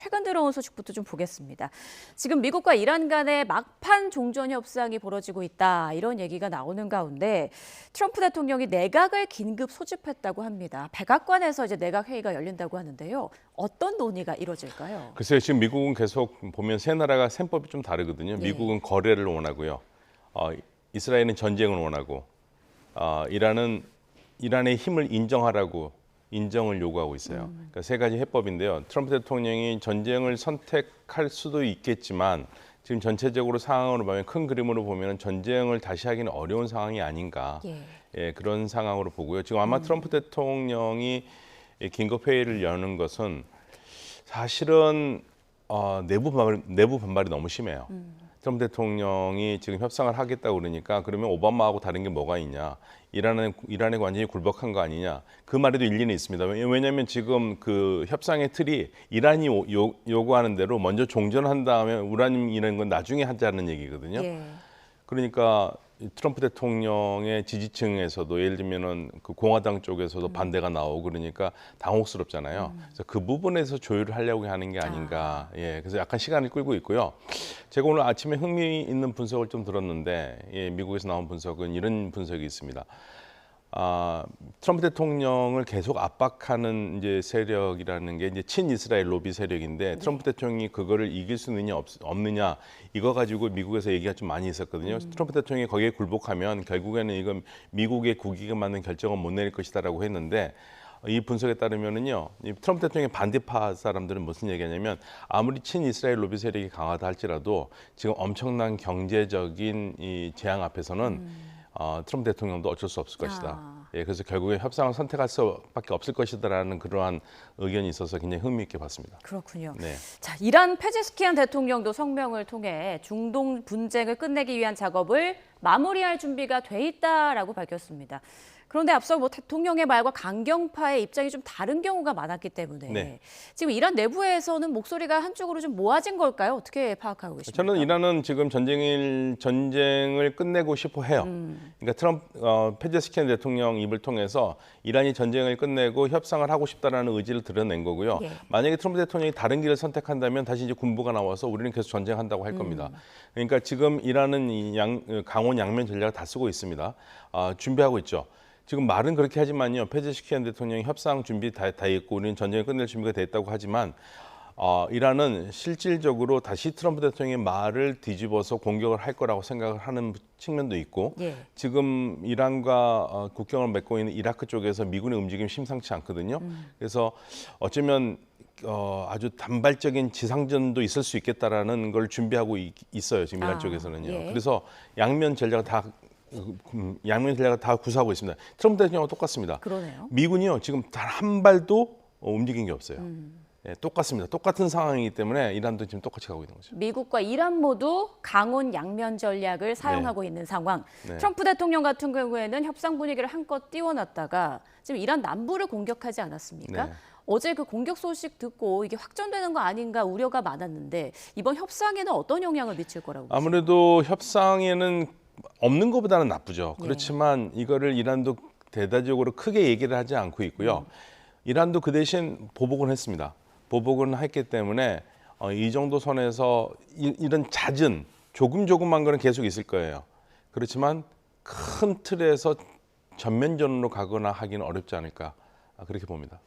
최근 들어온 소식부터 좀 보겠습니다. 지금 미국과 이란 간의 막판 종전 협상이 벌어지고 있다, 이런 얘기가 나오는 가운데 트럼프 대통령이 내각을 긴급 소집했다고 합니다. 백악관에서 이제 내각 회의가 열린다고 하는데요. 어떤 논의가 이루어질까요? 글쎄요, 지금 미국은 계속 보면 세 나라가 셈법이 좀 다르거든요. 네. 미국은 거래를 원하고요. 이스라엘은 전쟁을 원하고, 이란의 힘을 인정을 요구하고 있어요. 그러니까 세 가지 해법인데요. 트럼프 대통령이 전쟁을 선택할 수도 있겠지만 지금 전체적으로 상황으로 보면, 큰 그림으로 보면 전쟁을 다시 하기는 어려운 상황이 아닌가. 예, 그런 상황으로 보고요. 지금 아마 트럼프 대통령이 긴급 회의를 여는 것은 사실은 내부 반발이 너무 심해요. 트럼프 대통령이 지금 협상을 하겠다고 그러니까, 그러면 오바마하고 다른 게 뭐가 있냐, 이란의 관심이 굴복한 거 아니냐, 그 말에도 일리는 있습니다. 왜냐하면 지금 그 협상의 틀이 이란이 요구하는 대로 먼저 종전한 다음에 우라늄 이런 건 나중에 하자는 얘기거든요. 예. 그러니까 트럼프 대통령의 지지층에서도, 예를 들면은 그 공화당 쪽에서도 반대가 나오고 그러니까 당혹스럽잖아요. 그래서 그 부분에서 조율을 하려고 하는 게 아닌가. 예, 그래서 약간 시간을 끌고 있고요. 제가 오늘 아침에 흥미있는 분석을 좀 들었는데, 예, 미국에서 나온 분석은 이런 분석이 있습니다. 트럼프 대통령을 계속 압박하는 이제 세력이라는 게 이제 친이스라엘 로비 세력인데, 트럼프 대통령이 그거를 이길 수 있느냐 없느냐, 이거 가지고 미국에서 얘기가 좀 많이 있었거든요. 트럼프 대통령이 거기에 굴복하면 결국에는 이건 미국의 국익에 맞는 결정은 못 내릴 것이다라고 했는데, 이 분석에 따르면은요, 이 트럼프 대통령의 반대파 사람들은 무슨 얘기하냐면, 아무리 친이스라엘 로비 세력이 강하다 할지라도 지금 엄청난 경제적인 이 재앙 앞에서는 트럼프 대통령도 어쩔 수 없을 것이다. 예, 그래서 결국에 협상을 선택할 수밖에 없을 것이다라는 그러한 의견이 있어서 굉장히 흥미있게 봤습니다. 그렇군요. 네. 자, 이란 페제스키안 대통령도 성명을 통해 중동 분쟁을 끝내기 위한 작업을 마무리할 준비가 돼 있다라고 밝혔습니다. 그런데 앞서 대통령의 말과 강경파의 입장이 좀 다른 경우가 많았기 때문에 네. 지금 이란 내부에서는 목소리가 한쪽으로 좀 모아진 걸까요? 어떻게 파악하고 계십니까? 저는 이란은 지금 전쟁을 끝내고 싶어 해요. 그러니까 페제스키안 대통령 입을 통해서 이란이 전쟁을 끝내고 협상을 하고 싶다라는 의지를 드러낸 거고요. 예. 만약에 트럼프 대통령이 다른 길을 선택한다면 다시 이제 군부가 나와서 우리는 계속 전쟁한다고 할 겁니다. 그러니까 지금 이란은 강원 양면 전략을 다 쓰고 있습니다. 준비하고 있죠. 지금 말은 그렇게 하지만요, 페제시키안 대통령이 협상 준비 다 했고 우리는 전쟁을 끝낼 준비가 됐다고 하지만, 이란은 실질적으로 다시 트럼프 대통령의 말을 뒤집어서 공격을 할 거라고 생각을 하는 측면도 있고, 예. 지금 이란과 국경을 맺고 있는 이라크 쪽에서 미군의 움직임이 심상치 않거든요. 그래서 어쩌면 아주 단발적인 지상전도 있을 수 있겠다라는 걸 준비하고 있어요, 지금 이란 쪽에서는요. 예. 그래서 양면 전략을 다 구사하고 있습니다. 트럼프 대통령과 똑같습니다. 그러네요. 미군이요, 지금 단 한 발도 움직인 게 없어요. 예, 똑같습니다. 똑같은 상황이기 때문에 이란도 지금 똑같이 가고 있는 거죠. 미국과 이란 모두 강원 양면 전략을 사용하고 있는 상황. 네. 트럼프 대통령 같은 경우에는 협상 분위기를 한껏 띄워놨다가 지금 이란 남부를 공격하지 않았습니까? 네. 어제 그 공격 소식 듣고 이게 확전되는 거 아닌가 우려가 많았는데, 이번 협상에는 어떤 영향을 미칠 거라고 보세요? 아무래도 협상에는 없는 것보다는 나쁘죠. 그렇지만 이거를 이란도 대대적으로 크게 얘기를 하지 않고 있고요. 이란도 그 대신 보복은 했습니다. 보복은 했기 때문에 이 정도 선에서 이런 잦은 조금만 거는 계속 있을 거예요. 그렇지만 큰 틀에서 전면전으로 가거나 하기는 어렵지 않을까, 그렇게 봅니다.